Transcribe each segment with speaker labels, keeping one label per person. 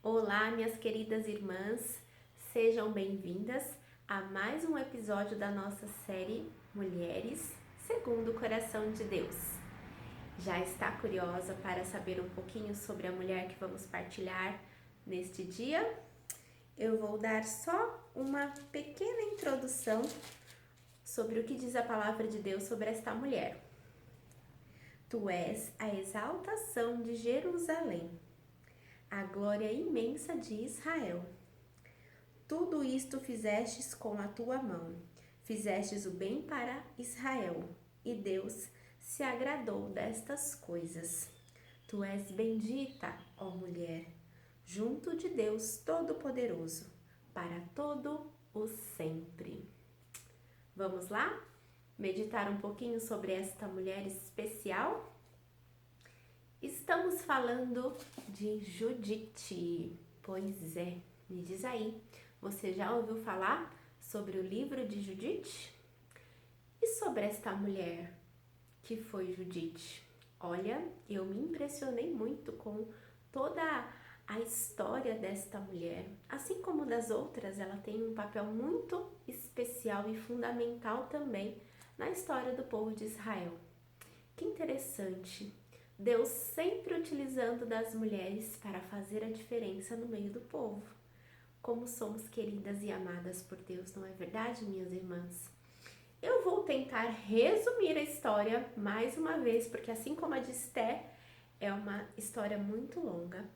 Speaker 1: Olá, minhas queridas irmãs, sejam bem-vindas a mais um episódio da nossa série Mulheres segundo o Coração de Deus. Já está curiosa para saber um pouquinho sobre a mulher que vamos partilhar neste dia? Eu vou dar só uma pequena introdução sobre o que diz a palavra de Deus sobre esta mulher. Tu és a exaltação de Jerusalém, a glória imensa de Israel. Tudo isto fizestes com a tua mão, fizestes o bem para Israel, e Deus se agradou destas coisas. Tu és bendita, ó mulher, junto de Deus Todo-Poderoso, para todo o sempre. Vamos lá? Meditar um pouquinho sobre esta mulher especial? Estamos falando de Judite. Pois é, me diz aí, você já ouviu falar sobre o livro de Judite? E sobre esta mulher que foi Judite? Olha, eu me impressionei muito com toda a história desta mulher. Assim como das outras, ela tem um papel muito especial e fundamental também na história do povo de Israel. Que interessante! Deus sempre utilizando das mulheres para fazer a diferença no meio do povo. Como somos queridas e amadas por Deus, não é verdade, minhas irmãs? Eu vou tentar resumir a história mais uma vez, porque assim como a de Esté, é uma história muito longa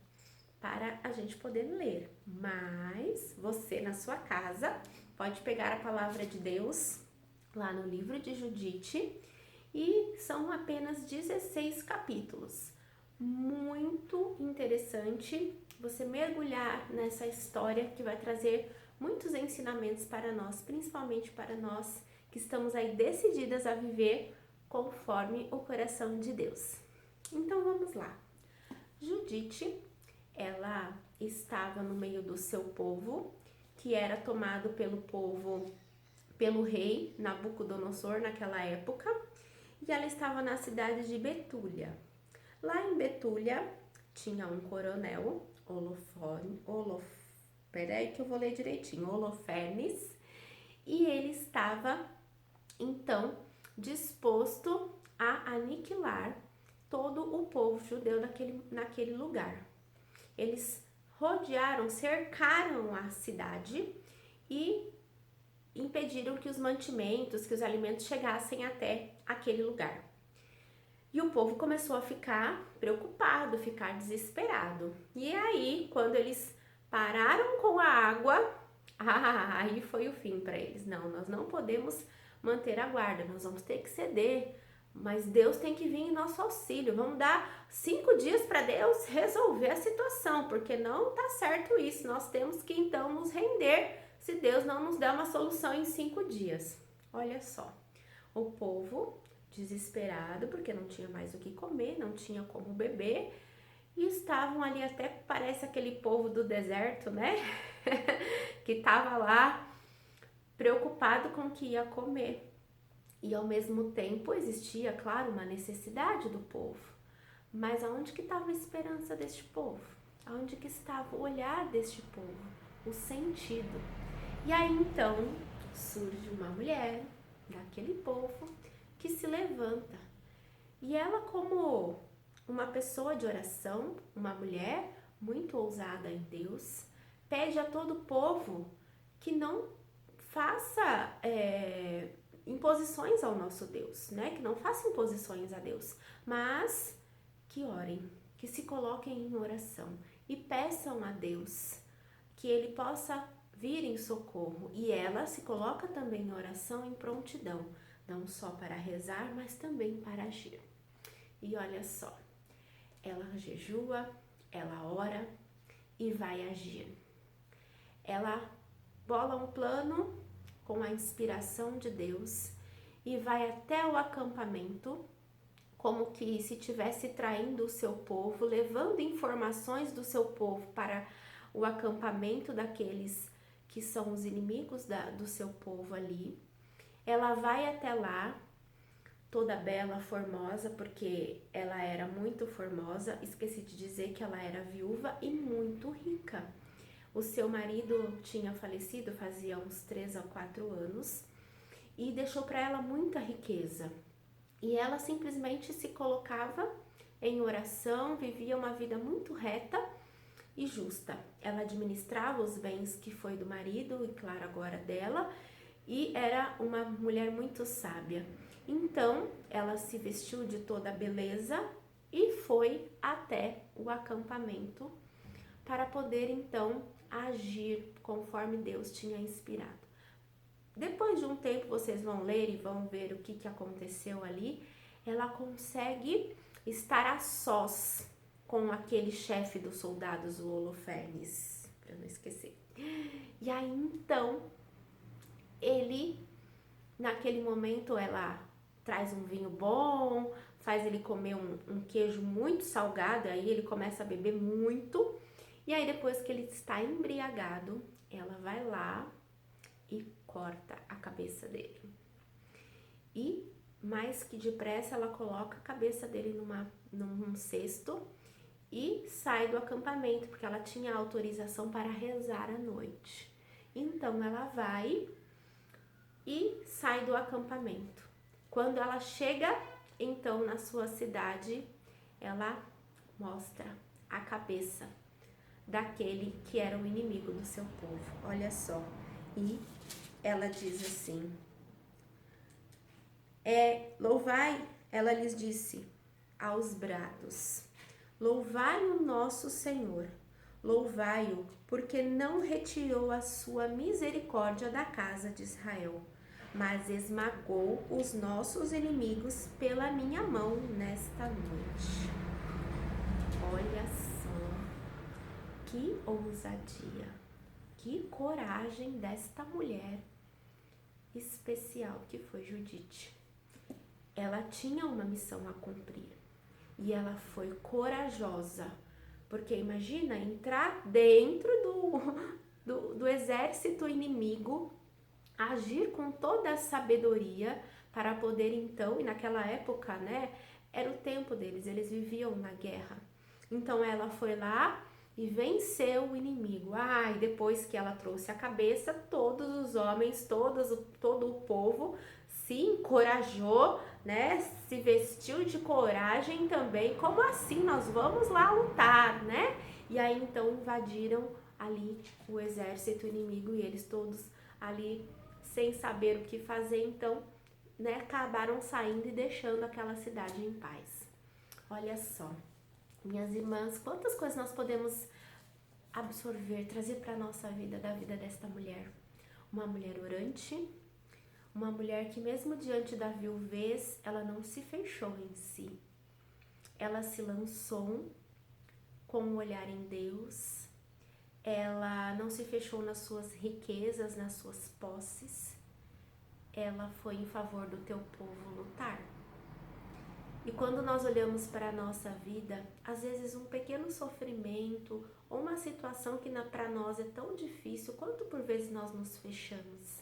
Speaker 1: para a gente poder ler. Mas você na sua casa pode pegar a palavra de Deus lá no livro de Judite, e são apenas 16 capítulos. Muito interessante você mergulhar nessa história que vai trazer muitos ensinamentos para nós, principalmente para nós que estamos aí decididas a viver conforme o coração de Deus. Então vamos lá. Judite, ela estava no meio do seu povo, que era tomado pelo rei Nabucodonosor naquela época, e ela estava na cidade de Betúlia. Lá em Betúlia tinha um coronel, Holofernes, e ele estava então disposto a aniquilar todo o povo judeu naquele lugar. Eles rodearam, cercaram a cidade e impediram que os mantimentos, que os alimentos chegassem até aquele lugar. E o povo começou a ficar preocupado, ficar desesperado. E aí, quando eles pararam com a água, aí foi o fim para eles. Não, nós não podemos manter a guarda, nós vamos ter que ceder. Mas Deus tem que vir em nosso auxílio. Vamos dar 5 dias para Deus resolver a situação, porque não tá certo isso. Nós temos que então nos render se Deus não nos der uma solução em 5 dias. Olha só, o povo desesperado, porque não tinha mais o que comer, não tinha como beber, e estavam ali, até parece aquele povo do deserto, né? Que estava lá preocupado com o que ia comer. E ao mesmo tempo existia, claro, uma necessidade do povo. Mas aonde que estava a esperança deste povo? Aonde que estava o olhar deste povo? O sentido. E aí então surge uma mulher daquele povo que se levanta. E ela, como uma pessoa de oração, uma mulher muito ousada em Deus, pede a todo o povo que não faça imposições ao nosso Deus, né? Que não faça imposições a Deus, mas que orem, que se coloquem em oração e peçam a Deus que Ele possa vir em socorro. E ela se coloca também em oração, em prontidão, não só para rezar, mas também para agir. E olha só, ela jejua, ela ora e vai agir. Ela bola um plano com a inspiração de Deus e vai até o acampamento, como que se estivesse traindo o seu povo, levando informações do seu povo para o acampamento daqueles que são os inimigos do seu povo ali. Ela vai até lá, toda bela, formosa, porque ela era muito formosa. Esqueci de dizer que ela era viúva e muito rica. O seu marido tinha falecido fazia uns 3 a 4 anos e deixou para ela muita riqueza. E ela simplesmente se colocava em oração, vivia uma vida muito reta e justa. Ela administrava os bens que foi do marido e, claro, agora dela, e era uma mulher muito sábia. Então, ela se vestiu de toda a beleza e foi até o acampamento para poder então agir conforme Deus tinha inspirado. Depois de um tempo, vocês vão ler e vão ver o que aconteceu ali. Ela consegue estar a sós com aquele chefe dos soldados, o Holofernes, para não esquecer. E aí então, ele, naquele momento, ela traz um vinho bom, faz ele comer um queijo muito salgado, aí ele começa a beber muito. E aí depois que ele está embriagado, ela vai lá e corta a cabeça dele. E mais que depressa ela coloca a cabeça dele num cesto e sai do acampamento, porque ela tinha autorização para rezar à noite. Então ela vai e sai do acampamento. Quando ela chega então na sua cidade, ela mostra a cabeça daquele que era o inimigo do seu povo. Olha só. E ela diz assim: louvai, ela lhes disse aos brados: louvai o nosso Senhor, louvai-o, porque não retirou a sua misericórdia da casa de Israel, mas esmagou os nossos inimigos pela minha mão nesta noite. Olha só, que ousadia, que coragem desta mulher especial que foi Judite. Ela tinha uma missão a cumprir e ela foi corajosa, porque imagina entrar dentro do exército inimigo, agir com toda a sabedoria para poder então, e naquela época, né, era o tempo deles, eles viviam na guerra. Então ela foi lá e venceu o inimigo. E depois que ela trouxe a cabeça, todos os homens, todo o povo se encorajou, né? Se vestiu de coragem também. Como assim? Nós vamos lá lutar, né? E aí então invadiram ali o exército inimigo e eles todos ali sem saber o que fazer, então, né, acabaram saindo e deixando aquela cidade em paz. Olha só. Minhas irmãs, quantas coisas nós podemos absorver, trazer para a nossa vida, da vida desta mulher. Uma mulher orante, uma mulher que mesmo diante da viuvez, ela não se fechou em si. Ela se lançou com o olhar em Deus, ela não se fechou nas suas riquezas, nas suas posses, ela foi em favor do teu povo lutar. E quando nós olhamos para a nossa vida, às vezes um pequeno sofrimento ou uma situação que para nós é tão difícil, quanto por vezes nós nos fechamos.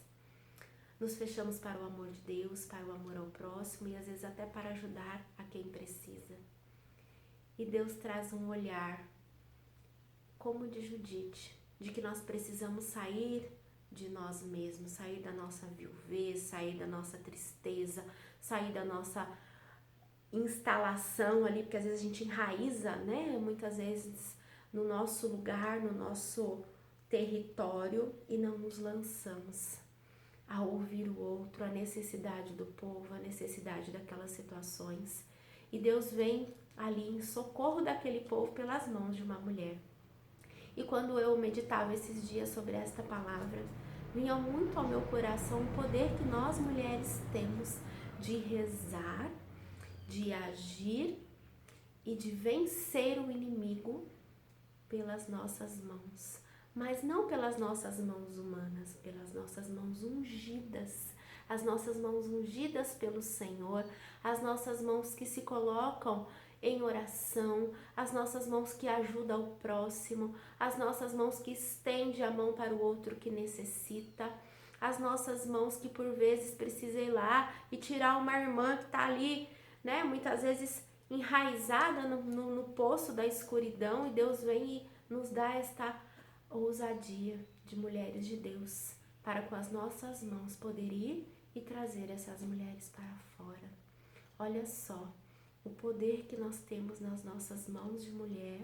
Speaker 1: Nos fechamos para o amor de Deus, para o amor ao próximo e às vezes até para ajudar a quem precisa. E Deus traz um olhar como de Judite, de que nós precisamos sair de nós mesmos, sair da nossa viuvez, sair da nossa tristeza, sair da nossa instalação ali, porque às vezes a gente enraiza, né, muitas vezes no nosso lugar, no nosso território e não nos lançamos a ouvir o outro, a necessidade do povo, a necessidade daquelas situações. E Deus vem ali em socorro daquele povo pelas mãos de uma mulher. E quando eu meditava esses dias sobre esta palavra, vinha muito ao meu coração o poder que nós mulheres temos de rezar, de agir e de vencer o inimigo pelas nossas mãos, mas não pelas nossas mãos humanas, pelas nossas mãos ungidas, as nossas mãos ungidas pelo Senhor, as nossas mãos que se colocam em oração, as nossas mãos que ajudam o próximo, as nossas mãos que estendem a mão para o outro que necessita, as nossas mãos que por vezes precisa ir lá e tirar uma irmã que está ali, né, muitas vezes enraizada no poço da escuridão, e Deus vem e nos dá esta ousadia de mulheres de Deus para com as nossas mãos poder ir e trazer essas mulheres para fora. Olha só o poder que nós temos nas nossas mãos de mulher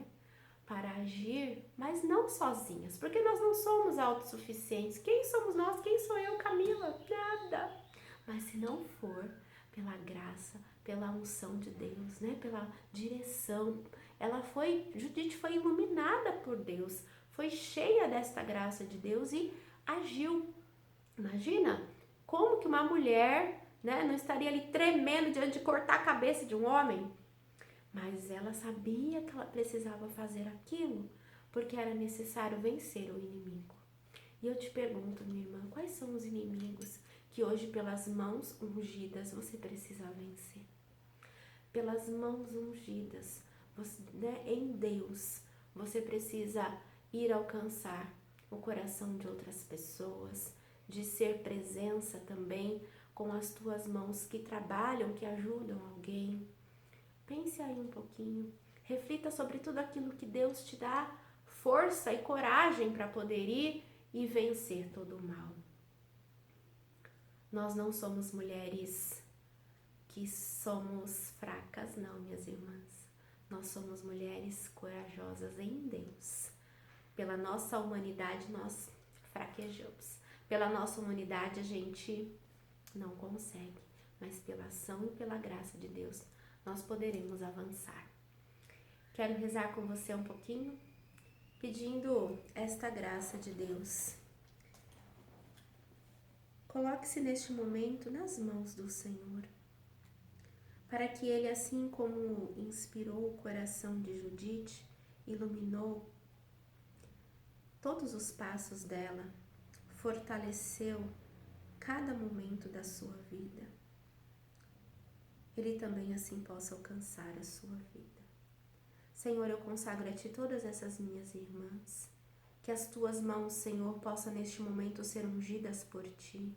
Speaker 1: para agir, mas não sozinhas, porque nós não somos autossuficientes. Quem somos nós? Quem sou eu, Camila? Nada. Mas se não for pela graça, pela unção de Deus, né? Pela direção, Judite foi iluminada por Deus, foi cheia desta graça de Deus e agiu. Imagina como que uma mulher, né, não estaria ali tremendo diante de cortar a cabeça de um homem? Mas ela sabia que ela precisava fazer aquilo, porque era necessário vencer o inimigo. E eu te pergunto, minha irmã, quais são os inimigos que hoje, pelas mãos ungidas, você precisa vencer? Pelas mãos ungidas, você, né, em Deus, você precisa ir alcançar o coração de outras pessoas, de ser presença também com as tuas mãos que trabalham, que ajudam alguém. Pense aí um pouquinho, reflita sobre tudo aquilo que Deus te dá força e coragem para poder ir e vencer todo o mal. Nós não somos mulheres que somos fracas, não, minhas irmãs. Nós somos mulheres corajosas em Deus. Pela nossa humanidade, nós fraquejamos. Pela nossa humanidade, a gente não consegue. Mas pela ação e pela graça de Deus, nós poderemos avançar. Quero rezar com você um pouquinho, pedindo esta graça de Deus. Coloque-se neste momento nas mãos do Senhor, para que Ele, assim como inspirou o coração de Judite, iluminou todos os passos dela, fortaleceu cada momento da sua vida, Ele também assim possa alcançar a sua vida. Senhor, eu consagro a Ti todas essas minhas irmãs, que as Tuas mãos, Senhor, possam neste momento ser ungidas por Ti,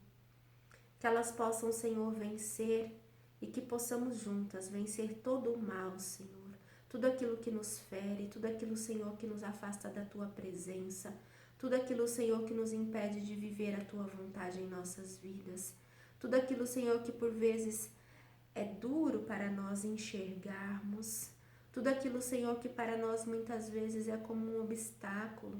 Speaker 1: que elas possam, Senhor, vencer e que possamos juntas vencer todo o mal, Senhor, tudo aquilo que nos fere, tudo aquilo, Senhor, que nos afasta da Tua presença, tudo aquilo, Senhor, que nos impede de viver a Tua vontade em nossas vidas, tudo aquilo, Senhor, que por vezes é duro para nós enxergarmos, tudo aquilo, Senhor, que para nós muitas vezes é como um obstáculo.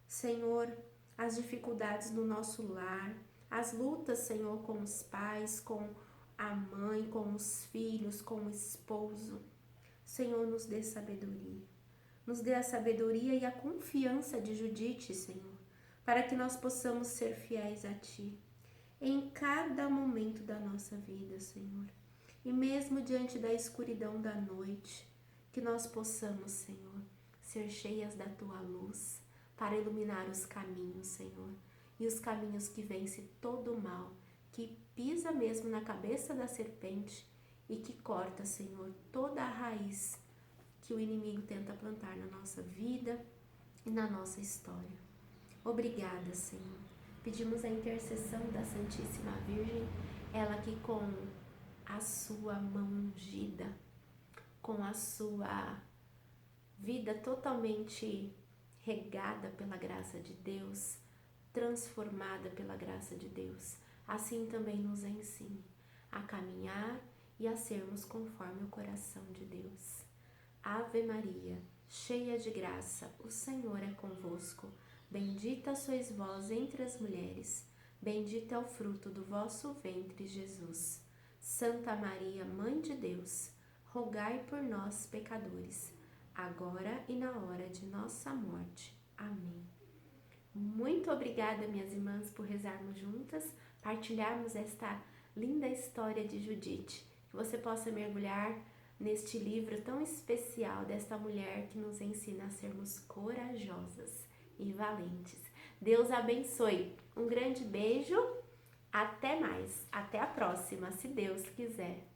Speaker 1: Senhor, as dificuldades no nosso lar, as lutas, Senhor, com os pais, com a mãe, com os filhos, com o esposo. Senhor, nos dê sabedoria. Nos dê a sabedoria e a confiança de Judite, Senhor, para que nós possamos ser fiéis a Ti em cada momento da nossa vida, Senhor. E mesmo diante da escuridão da noite, que nós possamos, Senhor, ser cheias da Tua luz para iluminar os caminhos, Senhor. E os caminhos que vence todo o mal, que pisa mesmo na cabeça da serpente e que corta, Senhor, toda a raiz que o inimigo tenta plantar na nossa vida e na nossa história. Obrigada, Senhor. Pedimos a intercessão da Santíssima Virgem, ela que com a sua mão ungida, com a sua vida totalmente regada pela graça de Deus, transformada pela graça de Deus, assim também nos ensine a caminhar e a sermos conforme o coração de Deus. Ave Maria, cheia de graça, o Senhor é convosco. Bendita sois vós entre as mulheres, bendito é o fruto do vosso ventre, Jesus. Santa Maria, Mãe de Deus, rogai por nós, pecadores, agora e na hora de nossa morte. Amém. Muito obrigada, minhas irmãs, por rezarmos juntas, partilharmos esta linda história de Judite, que você possa mergulhar neste livro tão especial desta mulher que nos ensina a sermos corajosas e valentes. Deus abençoe. Um grande beijo. Até mais. Até a próxima, se Deus quiser.